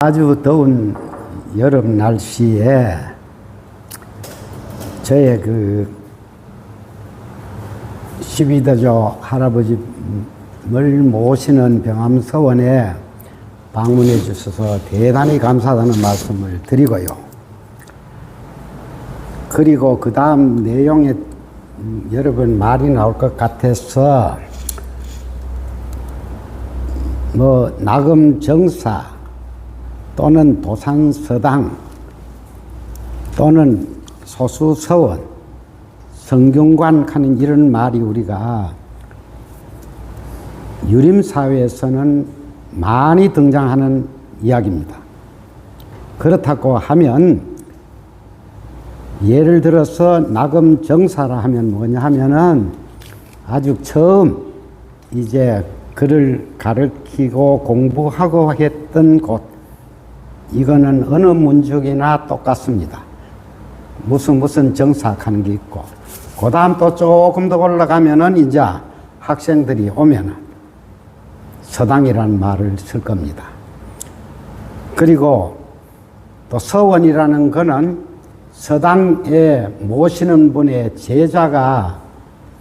아주 더운 여름 날씨에 저의 그 12대조 할아버지를 모시는 병암서원에 방문해 주셔서 대단히 감사하다는 말씀을 드리고요. 그리고 그 다음 내용에 여러 번 말이 나올 것 같아서 나금정사 또는 도산서당 또는 소수서원, 성균관 하는 이런 말이 우리가 유림사회에서는 많이 등장하는 이야기입니다. 그렇다고 하면 예를 들어서 나금정사라 하면 뭐냐 하면은 아주 처음 이제 글을 가르치고 공부하고 했던 곳, 이거는 어느 문중이나 똑같습니다. 무슨 정사하는 게 있고, 그 다음 또 조금 더 올라가면은 이제 학생들이 오면은 서당이라는 말을 쓸 겁니다. 그리고 또 서원이라는 거는 서당에 모시는 분의 제자가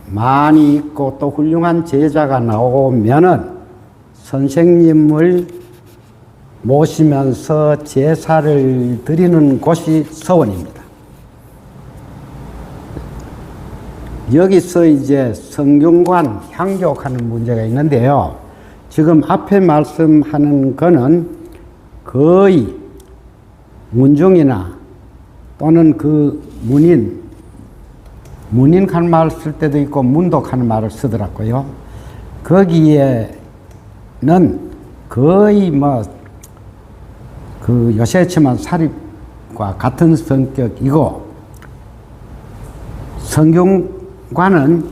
많이 있고 또 훌륭한 제자가 나오면은 선생님을 모시면서 제사를 드리는 곳이 서원입니다. 여기서 이제 성균관 향교하는 문제가 있는데요. 지금 앞에 말씀하는 거는 거의 문중이나 또는 그 문인 하는 말을 쓸 때도 있고 문독 하는 말을 쓰더라고요. 거기에는 거의 그 요새치만 사립과 같은 성격이고, 성균관은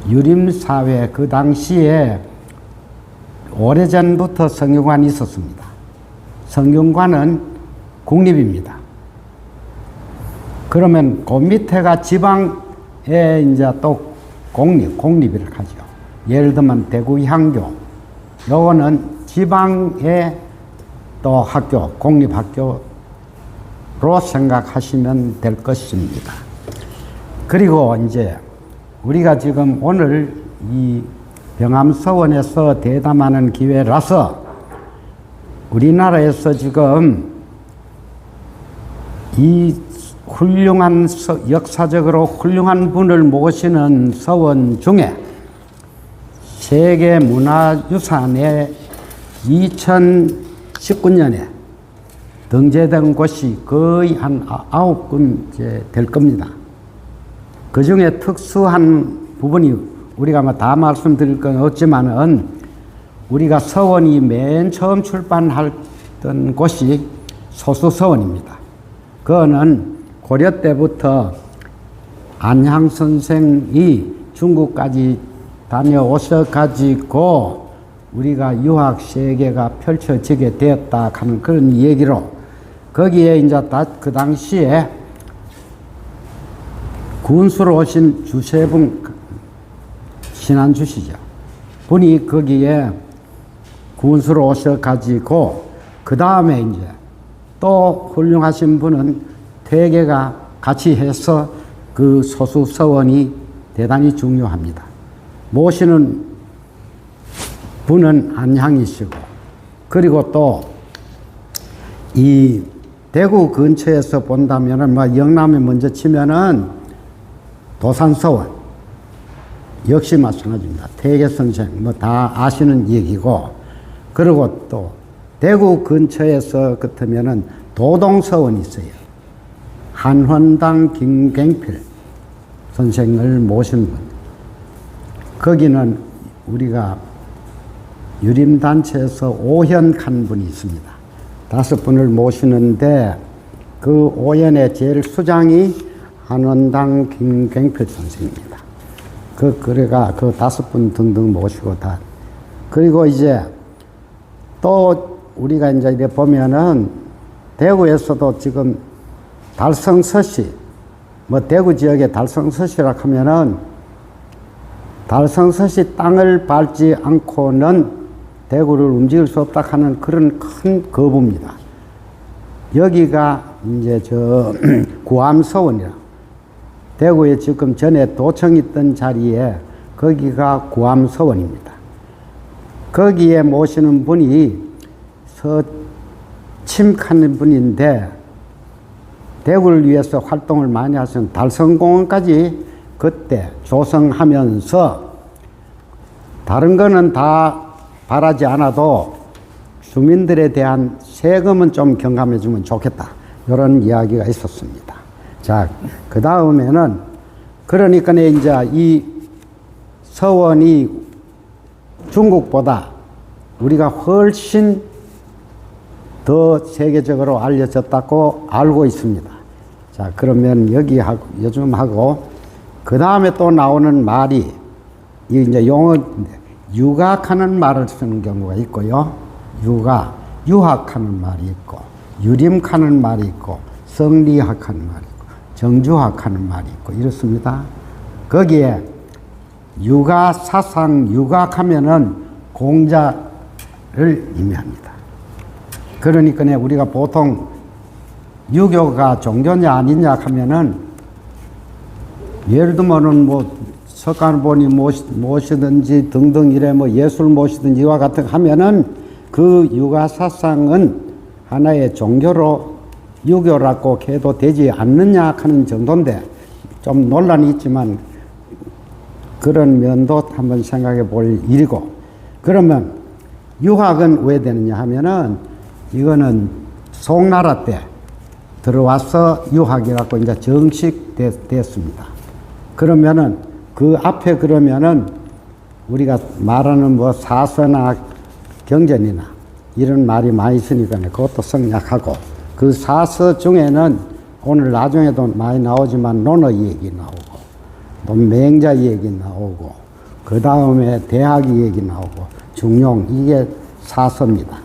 유림사회 그 당시에 오래전부터 성균관이 있었습니다. 성균관은 국립입니다. 그러면 그 밑에가 지방에 이제 또 공립이라고 하죠. 예를 들면 대구 향교, 요거는 지방의 또 학교, 공립학교로 생각하시면 될 것입니다. 그리고 이제 우리가 지금 오늘 이 병암서원에서 대담하는 기회라서 우리나라에서 지금 이 훌륭한 역사적으로 훌륭한 분을 모시는 서원 중에 세계문화유산에 2019년에 등재된 곳이 거의 한 9군데 될 겁니다. 그 중에 특수한 부분이 우리가 다 말씀드릴 건 없지만은 우리가 서원이 맨 처음 출판했던 곳이 소수서원입니다. 그거는 고려 때부터 안향 선생이 중국까지 다녀오셔가지고 우리가 유학 세계가 펼쳐지게 되었다 하는 그런 얘기로, 거기에 이제 그 당시에 군수로 오신 주세분 신한주시죠. 분이 거기에 군수로 오셔가지고 그 다음에 이제 또 훌륭하신 분은 퇴계가 같이 해서 그 소수서원이 대단히 중요합니다. 모시는 분은 안향이시고, 그리고 또 이 대구 근처에서 본다면은 영남에 먼저 치면은 도산서원 역시 마찬가지입니다. 퇴계 선생 다 아시는 얘기고, 그리고 또 대구 근처에서 같으면은 도동서원이 있어요. 한원당 김갱필 선생을 모신 분. 거기는 우리가 유림단체에서 오현한 분이 있습니다. 5분을 모시는데 그 오현의 제일 수장이 한원당 김갱필 선생입니다. 그래가 그 5분 등등 모시고 다. 그리고 이제 또 우리가 이제 이래 보면은 대구에서도 지금 달성서시, 대구 지역의 달성서시라 하면은 달성서시 땅을 밟지 않고는 대구를 움직일 수 없다 하는 그런 큰 거부입니다. 여기가 이제 저 구암서원이라 대구에 지금 전에 도청이 있던 자리에 거기가 구암서원입니다. 거기에 모시는 분이 서침하는 분인데 대구를 위해서 활동을 많이 하신 달성공원까지 그때 조성하면서 다른 거는 다 바라지 않아도 주민들에 대한 세금은 좀 경감해 주면 좋겠다. 이런 이야기가 있었습니다. 자, 그 다음에는 그러니까 이제 이 서원이 중국보다 우리가 훨씬 더 세계적으로 알려졌다고 알고 있습니다. 자, 그러면 여기 하고, 요즘 하고, 그 다음에 또 나오는 말이, 이 이제 용어, 유각하는 말을 쓰는 경우가 있고요. 유학하는 말이 있고, 유림하는 말이 있고, 성리학하는 말이 있고, 정주학하는 말이 있고, 이렇습니다. 거기에 유가사상, 유각하면은 공자를 의미합니다. 그러니까 우리가 보통 유교가 종교냐 아니냐 하면은 예를 들면은 뭐 석가모니 모시든지 등등 이래 뭐 예술 모시든지 이와 같은 하면은 그 유가사상은 하나의 종교로 유교라고 해도 되지 않느냐 하는 정도인데 좀 논란이 있지만 그런 면도 한번 생각해 볼 일이고, 그러면 유학은 왜 되느냐 하면은 이거는 송나라 때 들어와서 유학이라고 이제 정식 됐습니다. 그러면은 그 앞에 그러면은 우리가 말하는 뭐 사서나 경전이나 이런 말이 많이 있으니까 그것도 생략하고, 그 사서 중에는 오늘 나중에도 많이 나오지만 논어 얘기 나오고 또 맹자 얘기 나오고 그 다음에 대학 얘기 나오고 중용, 이게 사서입니다.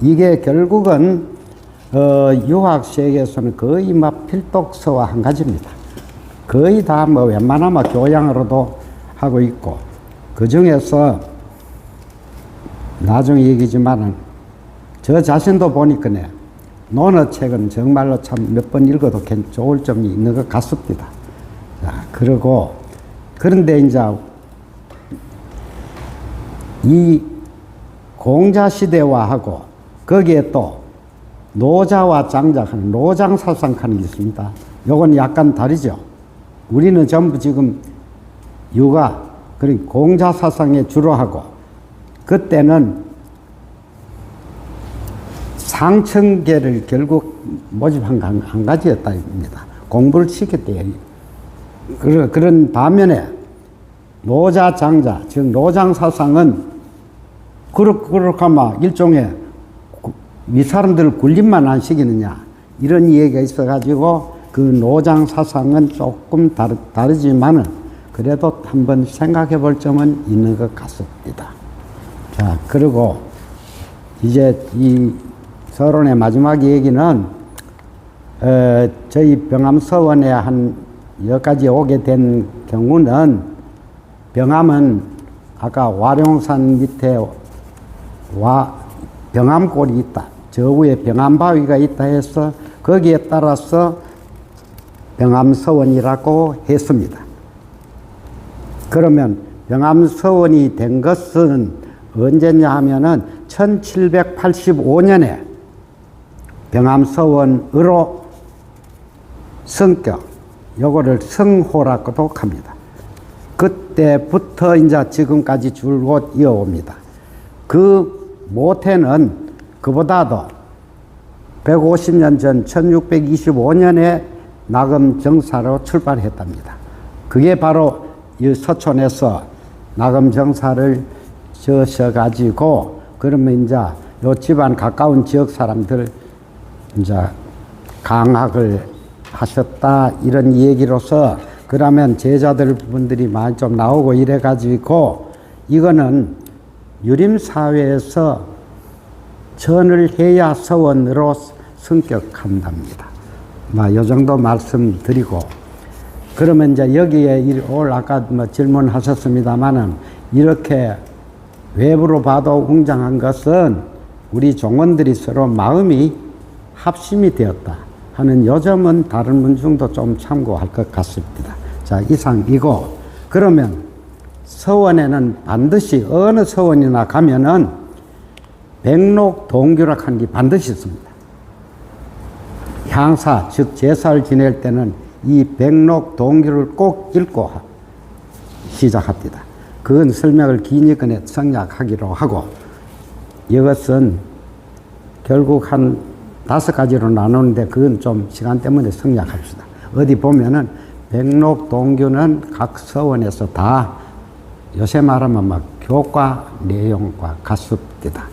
이게 결국은 유학 세계에서는 거의 막 필독서와 한 가지입니다. 거의 다 뭐 웬만하면 교양으로도 하고 있고, 그 중에서 나중에 얘기지만은 저 자신도 보니까 논어 책은 정말로 참 몇 번 읽어도 좋을 점이 있는 것 같습니다. 자, 그리고 그런데 이제 이 공자시대화하고 거기에 또 노자와 장자하는 노장사상하는 게 있습니다. 요건 약간 다르죠. 우리는 전부 지금 유가, 그러니까 공자사상에 주로 하고, 그때는 상층계를 결국 모집한 한 가지였다입니다. 공부를 시켰대요. 그런 반면에 노자, 장자, 즉 노장사상은 그렇게 하면 일종의 이 사람들을 굴림만 안 시키느냐 이런 얘기가 있어가지고 그 노장사상은 조금 다르지만은 그래도 한번 생각해 볼 점은 있는 것 같습니다. 자, 그리고 이제 이 서론의 마지막 얘기는 저희 병암서원에 한 여기까지 오게 된 경우는, 병암은 아까 와룡산 밑에 병암골이 있다, 저 위에 병암바위가 있다 해서 거기에 따라서 병암서원이라고 했습니다. 그러면 병암서원이 된 것은 언제냐 하면은 1785년에 병암서원으로 성격, 요거를 성호라고도 합니다. 그때부터 이제 지금까지 줄곧 이어옵니다. 그 모태는 그보다도 150년 전 1625년에 나금정사로 출발했답니다. 그게 바로 이 서촌에서 나금정사를 저셔가지고, 그러면 이제 요 집안 가까운 지역 사람들 이제 강학을 하셨다 이런 얘기로서, 그러면 제자들 분들이 많이 좀 나오고 이래가지고 이거는 유림사회에서 전을 해야 서원으로 성격한답니다. 요 정도 말씀드리고, 그러면 이제 여기에 올 아까 뭐 질문하셨습니다만은 이렇게 외부로 봐도 웅장한 것은 우리 종원들이 서로 마음이 합심이 되었다 하는 요점은 다른 문중도 좀 참고할 것 같습니다. 자, 이상이고, 그러면 서원에는 반드시 어느 서원이나 가면은 백록동규락 하는 게 반드시 있습니다. 향사, 즉 제사를 지낼 때는 이 백록동규를 꼭 읽고 시작합니다. 그건 설명을 기니근에 생략하기로 하고, 이것은 결국 한 5가지로 나누는데 그건 좀 시간 때문에 생략합시다. 어디 보면은 백록동규는 각 서원에서 다 요새 말하면 막 교과 내용과 같습니다.